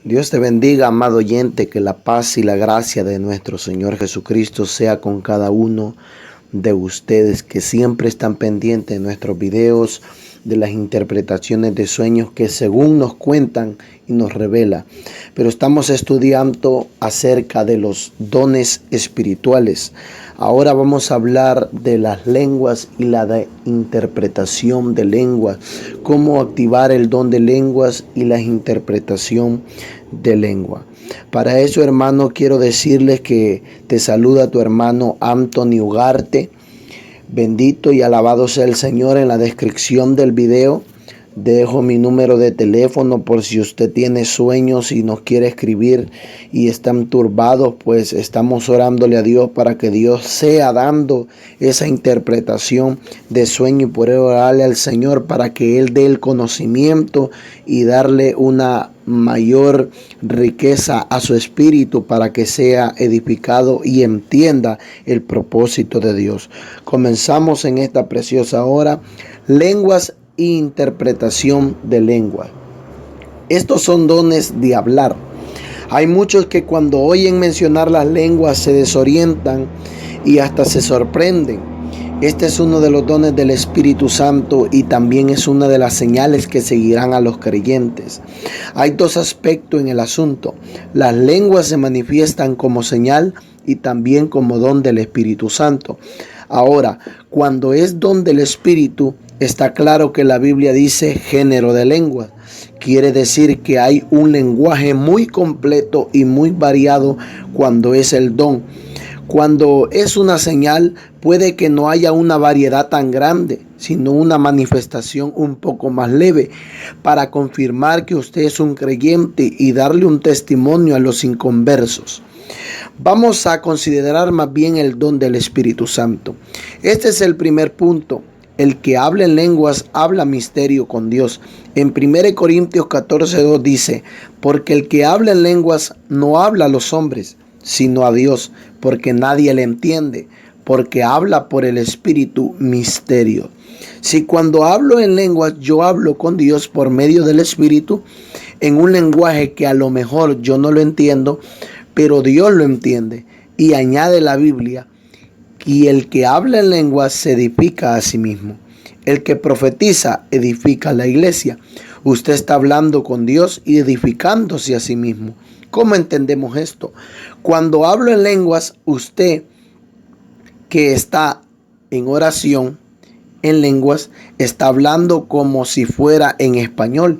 Dios te bendiga, amado oyente, que la paz y la gracia de nuestro Señor Jesucristo sea con cada uno de ustedes que siempre están pendientes de nuestros videos, de las interpretaciones de sueños que según nos cuentan y nos revela. Pero estamos estudiando acerca de los dones espirituales. Ahora vamos a hablar de las lenguas y la de interpretación de lenguas, cómo activar el don de lenguas y la interpretación de lengua. Para eso, hermano, quiero decirles que te saluda tu hermano Anthony Ugarte. Bendito y alabado sea el Señor. En la descripción del video dejo mi número de teléfono por si usted tiene sueños y nos quiere escribir y están turbados, pues estamos orándole a Dios para que Dios sea dando esa interpretación de sueño y poder orarle al Señor para que Él dé el conocimiento y darle una mayor riqueza a su espíritu para que sea edificado y entienda el propósito de Dios. Comenzamos en esta preciosa hora. Lenguas e interpretación de lengua. Estos son dones de hablar. Hay muchos que cuando oyen mencionar las lenguas se desorientan y hasta se sorprenden. Este es uno de los dones del Espíritu Santo y también es una de las señales que seguirán a los creyentes. Hay dos aspectos en el asunto. Las lenguas se manifiestan como señal y también como don del Espíritu Santo. Ahora, cuando es don del Espíritu, está claro que la Biblia dice género de lengua. Quiere decir que hay un lenguaje muy completo y muy variado cuando es el don. Cuando es una señal, puede que no haya una variedad tan grande, sino una manifestación un poco más leve, para confirmar que usted es un creyente y darle un testimonio a los inconversos. Vamos a considerar más bien el don del Espíritu Santo. Este es el primer punto. El que habla en lenguas habla misterio con Dios. En 1 Corintios 14:2 dice, porque el que habla en lenguas no habla a los hombres, sino a Dios, porque nadie le entiende, porque habla por el Espíritu misterio. Si cuando hablo en lenguas yo hablo con Dios por medio del Espíritu, en un lenguaje que a lo mejor yo no lo entiendo, pero Dios lo entiende, y añade la Biblia, y el que habla en lenguas se edifica a sí mismo. El que profetiza edifica a la iglesia. Usted está hablando con Dios y edificándose a sí mismo. ¿Cómo entendemos esto? Cuando hablo en lenguas, usted que está en oración en lenguas, está hablando como si fuera en español,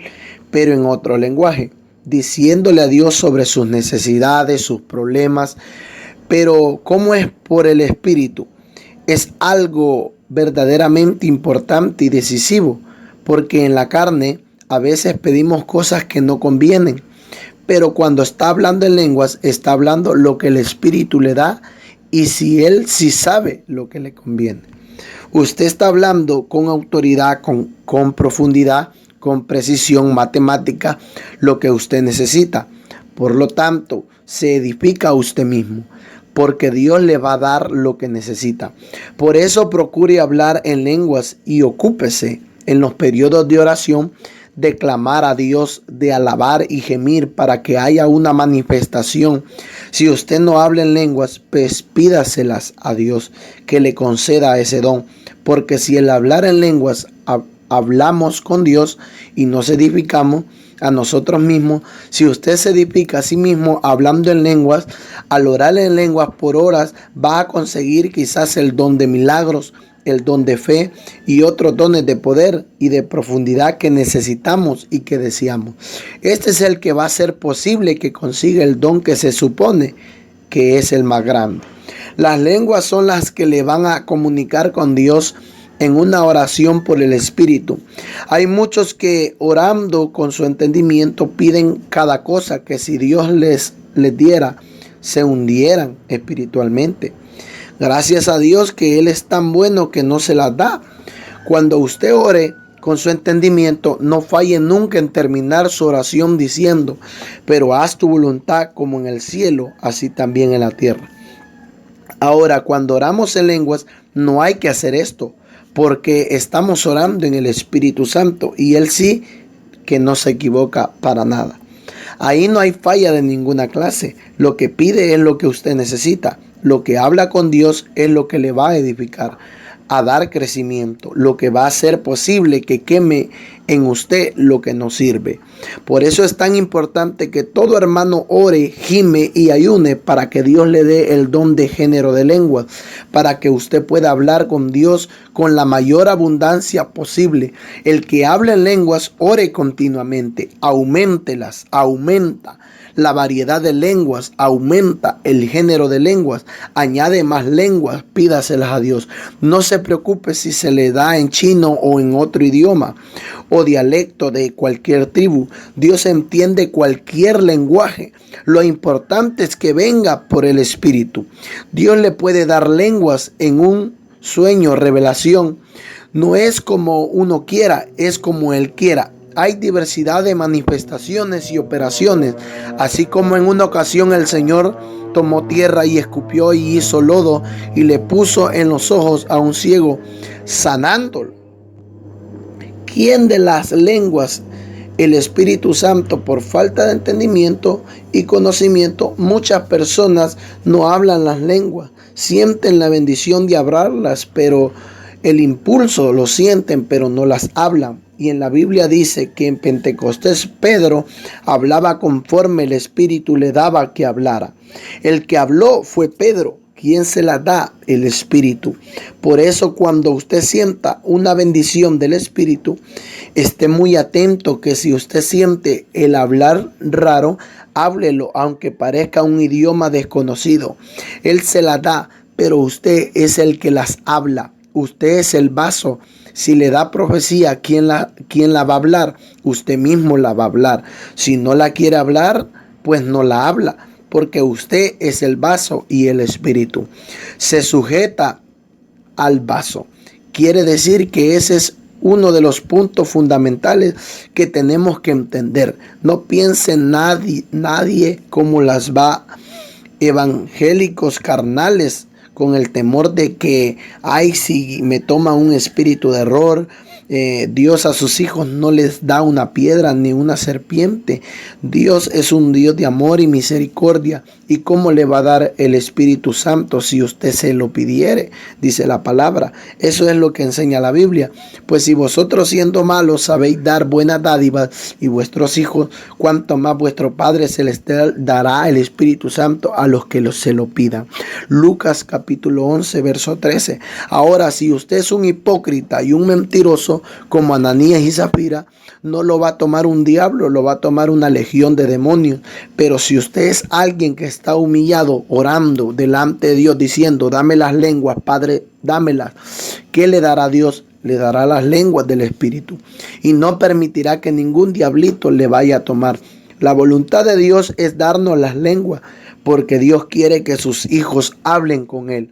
pero en otro lenguaje, diciéndole a Dios sobre sus necesidades, sus problemas. Pero ¿cómo es por el Espíritu? Es algo verdaderamente importante y decisivo, porque en la carne a veces pedimos cosas que no convienen, pero cuando está hablando en lenguas, está hablando lo que el Espíritu le da y si él sí sabe lo que le conviene. Usted está hablando con autoridad, con profundidad, con precisión matemática, lo que usted necesita. Por lo tanto, se edifica a usted mismo, porque Dios le va a dar lo que necesita. Por eso procure hablar en lenguas y ocúpese en los periodos de oración de clamar a Dios, de alabar y gemir para que haya una manifestación. Si usted no habla en lenguas, pues pídaselas a Dios que le conceda ese don, porque si el hablar en lenguas hablamos con Dios y nos edificamos a nosotros mismos. Si usted se edifica a sí mismo hablando en lenguas, al orar en lenguas por horas, va a conseguir quizás el don de milagros, el don de fe y otros dones de poder y de profundidad que necesitamos y que deseamos. Este es el que va a hacer posible que consiga el don que se supone que es el más grande. Las lenguas son las que le van a comunicar con Dios en una oración por el Espíritu. Hay muchos que orando con su entendimiento piden cada cosa que si Dios les diera, se hundieran espiritualmente. Gracias a Dios que Él es tan bueno que no se las da. Cuando usted ore con su entendimiento, no falle nunca en terminar su oración diciendo, pero haz tu voluntad como en el cielo, así también en la tierra. Ahora, cuando oramos en lenguas, no hay que hacer esto, porque estamos orando en el Espíritu Santo y Él sí que no se equivoca para nada. Ahí no hay falla de ninguna clase. Lo que pide es lo que usted necesita. Lo que habla con Dios es lo que le va a edificar, a dar crecimiento, lo que va a hacer posible que queme en usted lo que no sirve. Por eso es tan importante que todo hermano ore, gime y ayune para que Dios le dé el don de género de lenguas, para que usted pueda hablar con Dios con la mayor abundancia posible. El que habla en lenguas, ore continuamente, auméntelas, aumenta la variedad de lenguas, aumenta el género de lenguas, añade más lenguas, pídaselas a Dios. No se preocupe si se le da en chino o en otro idioma o dialecto de cualquier tribu. Dios entiende cualquier lenguaje. Lo importante es que venga por el Espíritu. Dios le puede dar lenguas en un sueño, revelación. No es como uno quiera, es como Él quiera. Hay diversidad de manifestaciones y operaciones, así como en una ocasión el Señor tomó tierra y escupió y hizo lodo y le puso en los ojos a un ciego, sanándolo. ¿Quién de las lenguas? El Espíritu Santo. Por falta de entendimiento y conocimiento, muchas personas no hablan las lenguas, sienten la bendición de hablarlas, pero el impulso lo sienten, pero no las hablan. Y en la Biblia dice que en Pentecostés Pedro hablaba conforme el Espíritu le daba que hablara. El que habló fue Pedro. ¿Quién se la da? El Espíritu. Por eso cuando usted sienta una bendición del Espíritu, esté muy atento que si usted siente el hablar raro, háblelo aunque parezca un idioma desconocido. Él se la da, pero usted es el que las habla. Usted es el vaso. Si le da profecía, ¿quién la va a hablar? Usted mismo la va a hablar. Si no la quiere hablar, pues no la habla, porque usted es el vaso y el Espíritu se sujeta al vaso. Quiere decir que ese es uno de los puntos fundamentales que tenemos que entender. No piense nadie como las va evangélicos carnales, con el temor de que, ay, si me toma un espíritu de error, Dios a sus hijos no les da una piedra ni una serpiente. Dios es un Dios de amor y misericordia. ¿Y cómo le va a dar el Espíritu Santo si usted se lo pidiere? Dice la palabra. Eso es lo que enseña la Biblia. Pues si vosotros siendo malos sabéis dar buenas dádivas y vuestros hijos, cuanto más vuestro Padre Celestial dará el Espíritu Santo a los que se lo pidan. Lucas capítulo 11, verso 13. Ahora, si usted es un hipócrita y un mentiroso, como Ananías y Zafira, no lo va a tomar un diablo, lo va a tomar una legión de demonios. Pero si usted es alguien que está humillado, orando delante de Dios, diciendo, dame las lenguas, Padre, dámelas, ¿qué le dará Dios? Le dará las lenguas del Espíritu y no permitirá que ningún diablito le vaya a tomar. La voluntad de Dios es darnos las lenguas, porque Dios quiere que sus hijos hablen con Él.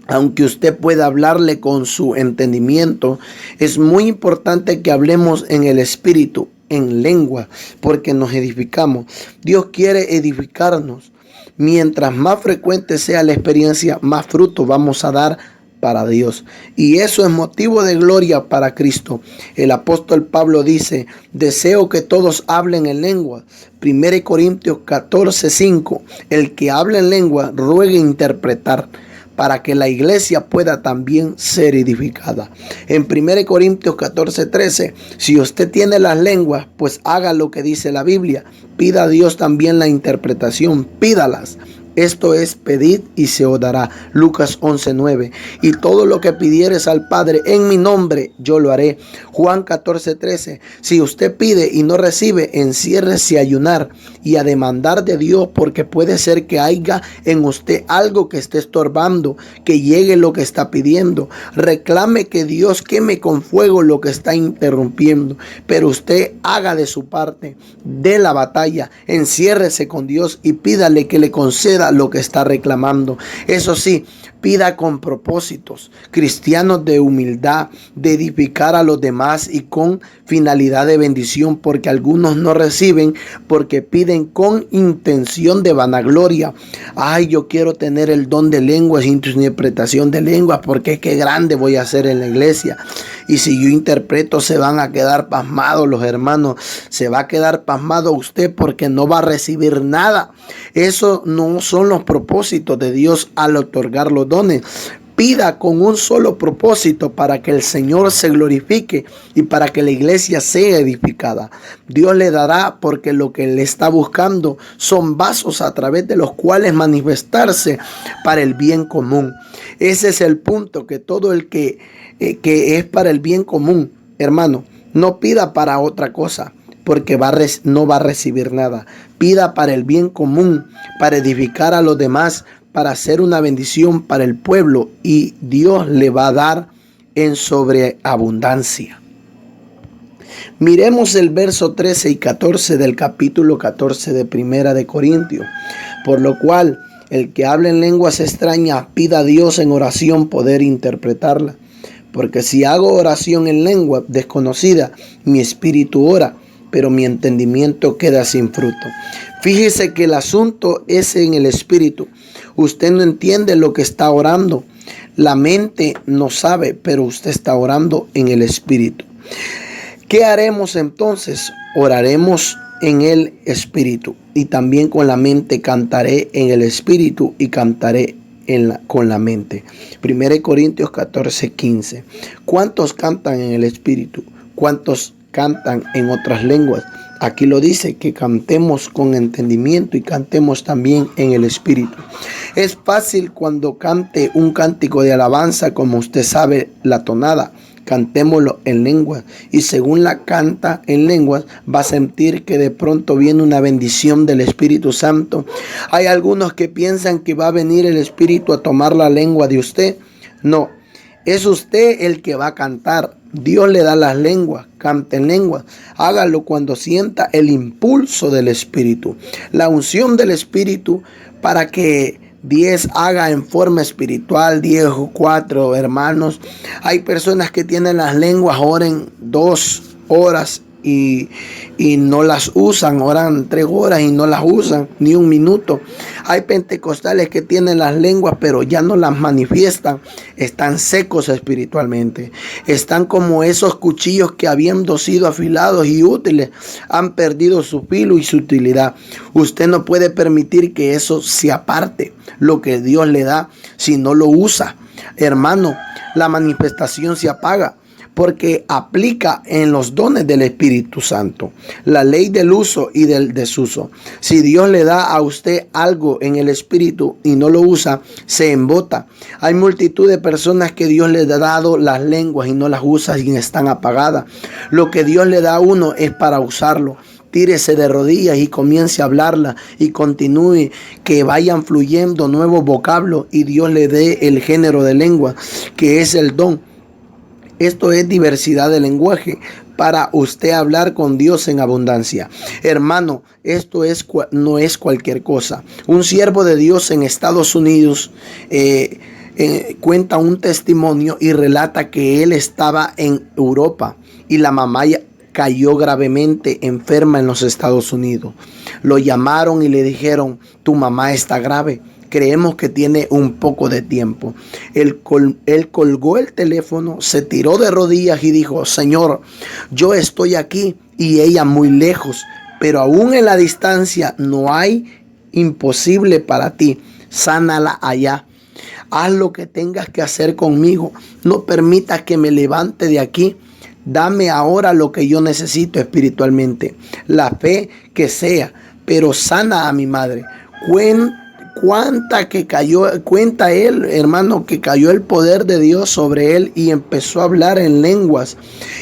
Aunque usted pueda hablarle con su entendimiento, es muy importante que hablemos en el Espíritu, en lengua, porque nos edificamos. Dios quiere edificarnos. Mientras más frecuente sea la experiencia, más fruto vamos a dar para Dios. Y eso es motivo de gloria para Cristo. El apóstol Pablo dice, deseo que todos hablen en lengua. 1 Corintios 14:5. El que habla en lengua ruegue interpretar, para que la iglesia pueda también ser edificada. En 1 Corintios 14:13, si usted tiene las lenguas, pues haga lo que dice la Biblia. Pida a Dios también la interpretación, pídalas. Esto es, pedid y se os dará. Lucas 11:9. Y todo lo que pidieres al Padre en mi nombre, yo lo haré. Juan 14:13. Si usted pide y no recibe, enciérrese a ayunar y a demandar de Dios, porque puede ser que haya en usted algo que esté estorbando, que llegue lo que está pidiendo. Reclame que Dios queme con fuego lo que está interrumpiendo. Pero usted haga de su parte, de la batalla, enciérrese con Dios y pídale que le conceda lo que está reclamando. Eso sí, Pida con propósitos, cristianos de humildad, de edificar a los demás y con finalidad de bendición, porque algunos no reciben porque piden con intención de vanagloria. Ay, yo quiero tener el don de lenguas, interpretación de lenguas, porque qué grande voy a ser en la iglesia. Y si yo interpreto, se van a quedar pasmados los hermanos. Se va a quedar pasmado usted porque no va a recibir nada. Eso no son los propósitos de Dios al otorgar los dones. Pida con un solo propósito para que el Señor se glorifique y para que la iglesia sea edificada. Dios le dará porque lo que Él está buscando son vasos a través de los cuales manifestarse para el bien común. Ese es el punto, que todo el que es para el bien común, hermano, no pida para otra cosa, porque no va a recibir nada. Pida para el bien común, para edificar a los demás, para hacer una bendición para el pueblo, y Dios le va a dar en sobreabundancia. Miremos el verso 13 y 14 del capítulo 14 de Primera de Corintios. Por lo cual, el que habla en lenguas extrañas, pida a Dios en oración poder interpretarla. Porque si hago oración en lengua desconocida, mi espíritu ora, pero mi entendimiento queda sin fruto. Fíjese que el asunto es en el espíritu. Usted no entiende lo que está orando. La mente no sabe, pero usted está orando en el espíritu. ¿Qué haremos entonces? Oraremos en el espíritu, y también con la mente cantaré en el espíritu y cantaré con la mente. 1 Corintios 14:15. ¿Cuántos cantan en el espíritu? ¿Cuántos cantan en otras lenguas? Aquí lo dice, que cantemos con entendimiento y cantemos también en el espíritu. Es fácil cuando cante un cántico de alabanza, como usted sabe la tonada. Cantémoslo en lenguas, y según la canta en lenguas, va a sentir que de pronto viene una bendición del Espíritu Santo. Hay algunos que piensan que va a venir el Espíritu a tomar la lengua de usted. No, es usted el que va a cantar. Dios le da las lenguas, cante en lenguas. Hágalo cuando sienta el impulso del Espíritu, la unción del Espíritu, para que 10 haga en forma espiritual, 10 o 4, hermanos. Hay personas que tienen las lenguas, oren 2 horas y no las usan, oran 3 horas y no las usan, ni un minuto. Hay pentecostales que tienen las lenguas, pero ya no las manifiestan. Están secos espiritualmente. Están como esos cuchillos que, habiendo sido afilados y útiles, han perdido su filo y su utilidad. Usted no puede permitir que eso se aparte, lo que Dios le da, si no lo usa. Hermano, la manifestación se apaga, porque aplica en los dones del Espíritu Santo, la ley del uso y del desuso. Si Dios le da a usted algo en el Espíritu y no lo usa, se embota. Hay multitud de personas que Dios les ha dado las lenguas y no las usa y están apagadas. Lo que Dios le da a uno es para usarlo. Tírese de rodillas y comience a hablarla y continúe, que vayan fluyendo nuevos vocablos y Dios le dé el género de lengua, que es el don. Esto es diversidad de lenguaje para usted hablar con Dios en abundancia. Hermano, esto no es cualquier cosa. Un siervo de Dios en Estados Unidos cuenta un testimonio y relata que él estaba en Europa y la mamá cayó gravemente enferma en los Estados Unidos. Lo llamaron y le dijeron: tu mamá está grave. Creemos que tiene un poco de tiempo. Él colgó el teléfono, se tiró de rodillas y dijo: Señor, yo estoy aquí y ella muy lejos, pero aún en la distancia no hay imposible para ti. Sánala allá. Haz lo que tengas que hacer conmigo. No permitas que me levante de aquí. Dame ahora lo que yo necesito espiritualmente, la fe que sea, pero sana a mi madre. Cuenta él, hermano, que cayó el poder de Dios sobre él y empezó a hablar en lenguas.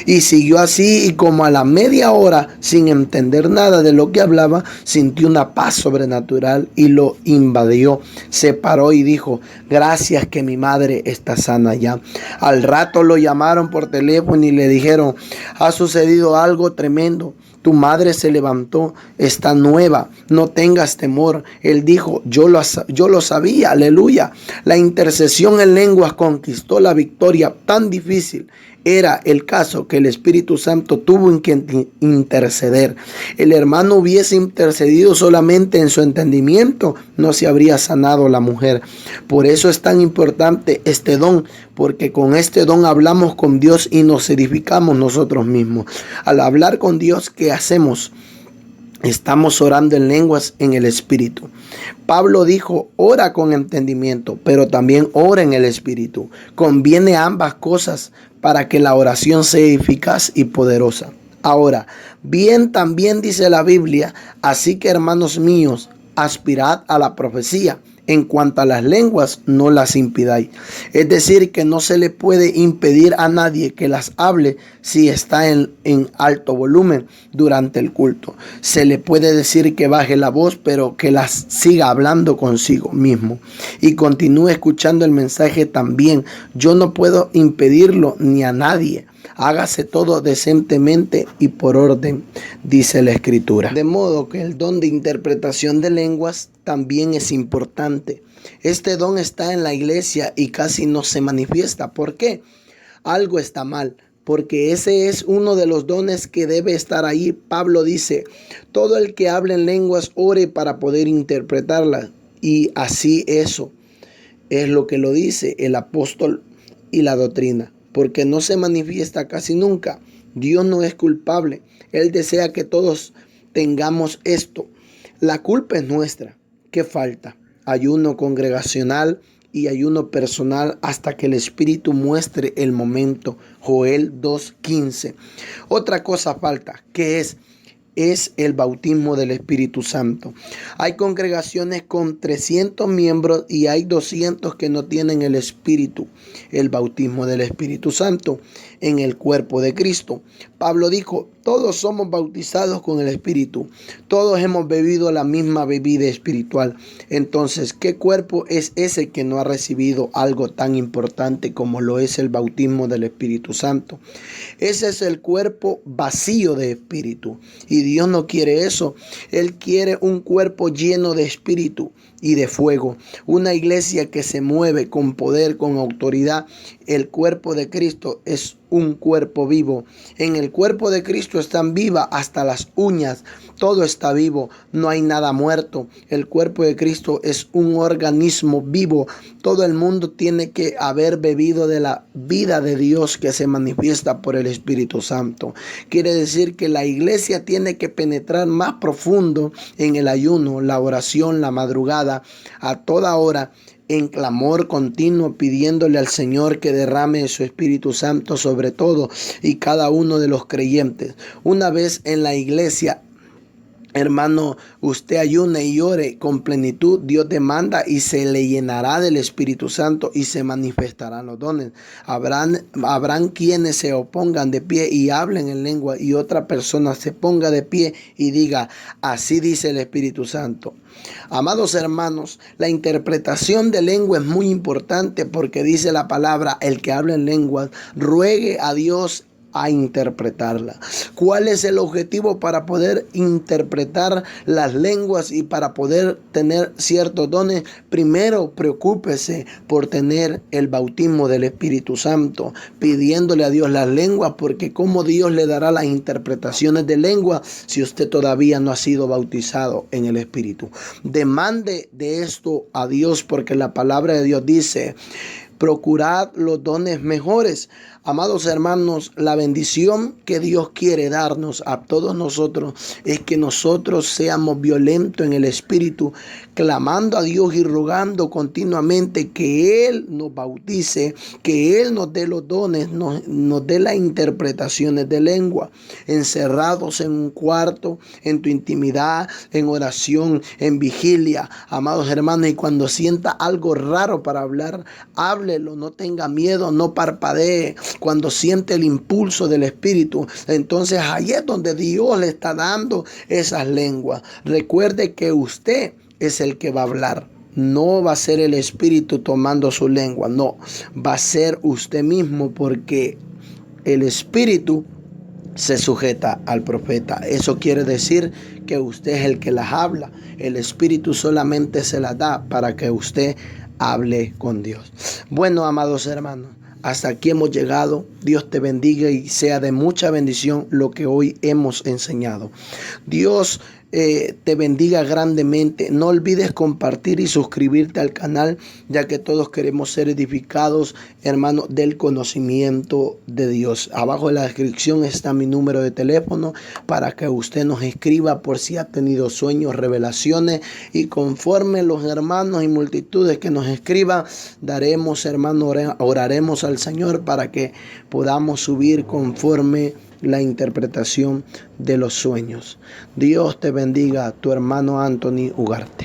Y siguió así, y como a la media hora, sin entender nada de lo que hablaba, sintió una paz sobrenatural y lo invadió. Se paró y dijo: gracias que mi madre está sana ya. Al rato lo llamaron por teléfono y le dijeron: ha sucedido algo tremendo. Tu madre se levantó, está nueva, no tengas temor. Él dijo, yo lo sabía, aleluya. La intercesión en lenguas conquistó la victoria tan difícil. Era el caso que el Espíritu Santo tuvo que interceder. El hermano hubiese intercedido solamente en su entendimiento, no se habría sanado la mujer. Por eso es tan importante este don, porque con este don hablamos con Dios y nos edificamos nosotros mismos. Al hablar con Dios, ¿qué hacemos? Estamos orando en lenguas en el Espíritu. Pablo dijo, ora con entendimiento, pero también ora en el Espíritu. Conviene ambas cosas para que la oración sea eficaz y poderosa. Ahora, bien también dice la Biblia, así que hermanos míos, aspirad a la profecía. En cuanto a las lenguas, no las impidáis. Es decir, que no se le puede impedir a nadie que las hable si está en alto volumen durante el culto. Se le puede decir que baje la voz, pero que las siga hablando consigo mismo y continúe escuchando el mensaje también. Yo no puedo impedirlo ni a nadie. Hágase todo decentemente y por orden, dice la Escritura. De modo que el don de interpretación de lenguas también es importante. Este don está en la iglesia y casi no se manifiesta. ¿Por qué? Algo está mal, porque ese es uno de los dones que debe estar ahí. Pablo dice, todo el que hable en lenguas ore para poder interpretarlas. Y así eso es lo que lo dice el apóstol y la doctrina. Porque no se manifiesta casi nunca. Dios no es culpable. Él desea que todos tengamos esto. La culpa es nuestra. ¿Qué falta? Ayuno congregacional y ayuno personal hasta que el Espíritu muestre el momento. Joel 2:15. Otra cosa falta, que es el bautismo del Espíritu Santo. Hay congregaciones con 300 miembros y hay 200 que no tienen el Espíritu, el bautismo del Espíritu Santo en el cuerpo de Cristo. Pablo dijo, todos somos bautizados con el Espíritu, todos hemos bebido la misma bebida espiritual. Entonces, ¿qué cuerpo es ese que no ha recibido algo tan importante como lo es el bautismo del Espíritu Santo? Ese es el cuerpo vacío de espíritu. Y Dios no quiere eso. Él quiere un cuerpo lleno de espíritu y de fuego. Una iglesia que se mueve con poder, con autoridad. El cuerpo de Cristo es un cuerpo vivo. En el cuerpo de Cristo están vivas hasta las uñas. Todo está vivo. No hay nada muerto. El cuerpo de Cristo es un organismo vivo. Todo el mundo tiene que haber bebido de la vida de Dios que se manifiesta por el Espíritu Santo. Quiere decir que la iglesia tiene que penetrar más profundo en el ayuno, la oración, la madrugada, a toda hora, en clamor continuo, pidiéndole al Señor que derrame su Espíritu Santo sobre todo y cada uno de los creyentes. Una vez en la iglesia, hermano, usted ayune y ore con plenitud, Dios demanda y se le llenará del Espíritu Santo y se manifestarán los dones. Habrán quienes se opongan de pie y hablen en lengua y otra persona se ponga de pie y diga, así dice el Espíritu Santo. Amados hermanos, la interpretación de lengua es muy importante porque dice la palabra, el que habla en lenguas, ruegue a Dios a interpretarla. ¿Cuál es el objetivo para poder interpretar las lenguas y para poder tener ciertos dones? Primero, preocúpese por tener el bautismo del Espíritu Santo, pidiéndole a Dios las lenguas, porque ¿cómo Dios le dará las interpretaciones de lengua si usted todavía no ha sido bautizado en el Espíritu? Demande de esto a Dios, porque la palabra de Dios dice, procurad los dones mejores. Amados hermanos, la bendición que Dios quiere darnos a todos nosotros es que nosotros seamos violentos en el espíritu, clamando a Dios y rogando continuamente que Él nos bautice, que Él nos dé los dones, nos dé las interpretaciones de lengua, encerrados en un cuarto, en tu intimidad, en oración, en vigilia. Amados hermanos, y cuando sienta algo raro para hablar, háblelo, no tenga miedo, no parpadee. Cuando siente el impulso del Espíritu, entonces ahí es donde Dios le está dando esas lenguas. Recuerde que usted es el que va a hablar. No va a ser el Espíritu tomando su lengua, no, va a ser usted mismo, porque el Espíritu se sujeta al profeta. Eso quiere decir que usted es el que las habla. El Espíritu solamente se las da para que usted hable con Dios. Bueno, amados hermanos, hasta aquí hemos llegado. Dios te bendiga y sea de mucha bendición lo que hoy hemos enseñado. Dios te bendiga grandemente. No olvides compartir y suscribirte al canal, ya que todos queremos ser edificados, hermano, del conocimiento de Dios. Abajo en la descripción está mi número de teléfono para que usted nos escriba por si ha tenido sueños, revelaciones, y conforme los hermanos y multitudes que nos escriban, daremos, hermano, oraremos al Señor para que podamos subir conforme la interpretación de los sueños. Dios te bendiga, tu hermano Anthony Ugarte.